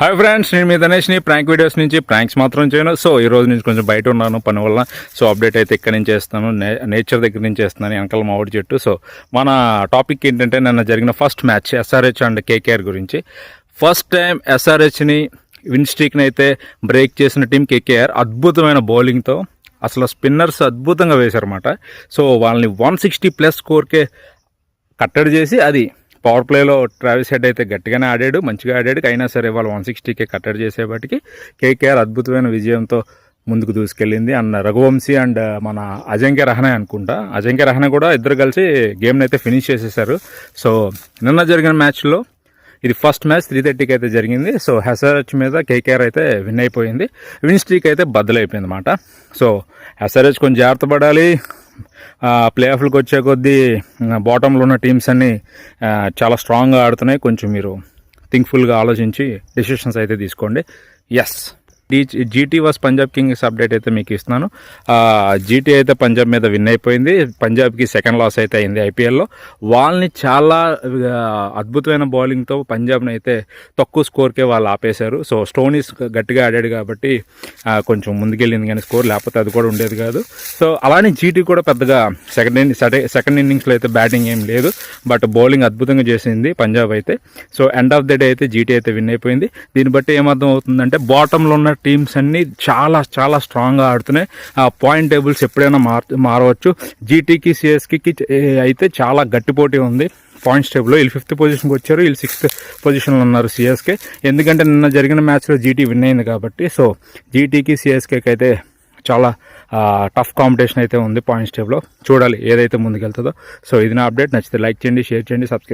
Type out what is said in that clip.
Hi friends, నేను మీ ధనేష్ని prank videos నుంచి pranks మాత్రం చేయను. సో ఈ రోజు నుంచి కొంచెం బయట ఉన్నాను పని వల్ల. సో అప్డేట్ అయితే ఇక్కడ నుంచి చేస్తాను, నేచర్ దగ్గర నుంచి చేస్తున్నాను, వెనకాల మామిడి చెట్టు. సో మన టాపిక్ ఏంటంటే నిన్న జరిగిన first match SRH and KKR గురించి. ఫస్ట్ టైం ఎస్ఆర్హెచ్ని విన్ స్ట్రీక్ని అయితే బ్రేక్ చేసిన టీం కేకేఆర్. అద్భుతమైన బౌలింగ్తో అసలు స్పిన్నర్స్ అద్భుతంగా వేశారన్నమాట. సో వాళ్ళని 160+ స్కోర్కే కట్టడి చేసి, అది పవర్ ప్లేలో ట్రావిస్ హెడ్ అయితే గట్టిగానే ఆడాడు, మంచిగా ఆడాడు. అయినా సరే వాళ్ళు 160కే కట్టడి చేసేపటికి కేకేఆర్ అద్భుతమైన విజయంతో ముందుకు దూసుకెళ్ళింది. అండ్ రఘువంశీ అండ్ మన అజింక్య రహానే అనుకుంటా, అజింక్య రహానే కూడా ఇద్దరు కలిసి గేమ్ని అయితే ఫినిష్ చేసేసారు. సో నిన్న జరిగిన మ్యాచ్లో ఇది ఫస్ట్ మ్యాచ్ 3:30కి అయితే జరిగింది. సో ఎస్ఆర్హెచ్ మీద కేకేఆర్ అయితే విన్ అయిపోయింది. విన్ స్ట్రీక్ అయితే బద్దలైపోయింది అన్నమాట. సో ఎస్ఆర్హెచ్ కొంచెం జాగ్రత్త పడాలి. ప్లే ఆఫ్లకు వచ్చే కొద్దీ బాటంలో ఉన్న టీమ్స్ అన్నీ చాలా స్ట్రాంగ్గా ఆడుతున్నాయి. కొంచెం మీరు థింక్ఫుల్గా ఆలోచించి డెసిషన్స్ అయితే తీసుకోండి. Yes, GT vs Punjab Kings update అయితే మీకు ఇస్తున్నాను. జీటీ అయితే పంజాబ్ మీద విన్ అయిపోయింది. పంజాబ్కి సెకండ్ లాస్ అయితే అయింది ఐపీఎల్లో. వాళ్ళని చాలా అద్భుతమైన బౌలింగ్తో పంజాబ్ని అయితే తక్కువ స్కోర్కే వాళ్ళు ఆపేశారు. సో స్టోనీస్ గట్టిగా ఆడాడు కాబట్టి కొంచెం ముందుకెళ్ళింది, కానీ స్కోర్ లేకపోతే అది కూడా ఉండేది కాదు. సో అలానే జీటీ కూడా పెద్దగా సెకండ్ ఇన్నింగ్స్లో అయితే బ్యాటింగ్ ఏం లేదు, బట్ బౌలింగ్ అద్భుతంగా చేసింది పంజాబ్ అయితే. So end of the day అయితే జీటీ అయితే విన్ అయిపోయింది. దీన్ని బట్టి ఏమర్థం అవుతుందంటే బాటంలో ఉన్న టీమ్స్ అన్నీ చాలా చాలా స్ట్రాంగ్గా ఆడుతున్నాయి. పాయింట్ టేబుల్స్ ఎప్పుడైనా మారవచ్చు. జీటీకి సిఎస్కేకి అయితే చాలా గట్టి పోటీ ఉంది పాయింట్స్ టేబుల్లో. వీళ్ళు 5th పొజిషన్కి వచ్చారు, వీళ్ళు 6th పొజిషన్లో ఉన్నారు సిఎస్కే. ఎందుకంటే నిన్న జరిగిన మ్యాచ్లో జీటీ విన్ అయింది కాబట్టి. సో జీటీకి సిఎస్కేకి అయితే చాలా టఫ్ కాంపిటీషన్ అయితే ఉంది పాయింట్స్ టేబుల్లో. చూడాలి ఏదైతే ముందుకెళ్తుందో. సో ఇది నా అప్డేట్. నచ్చితే లైక్ చేయండి, షేర్ చేయండి, సబ్స్క్రైబ్.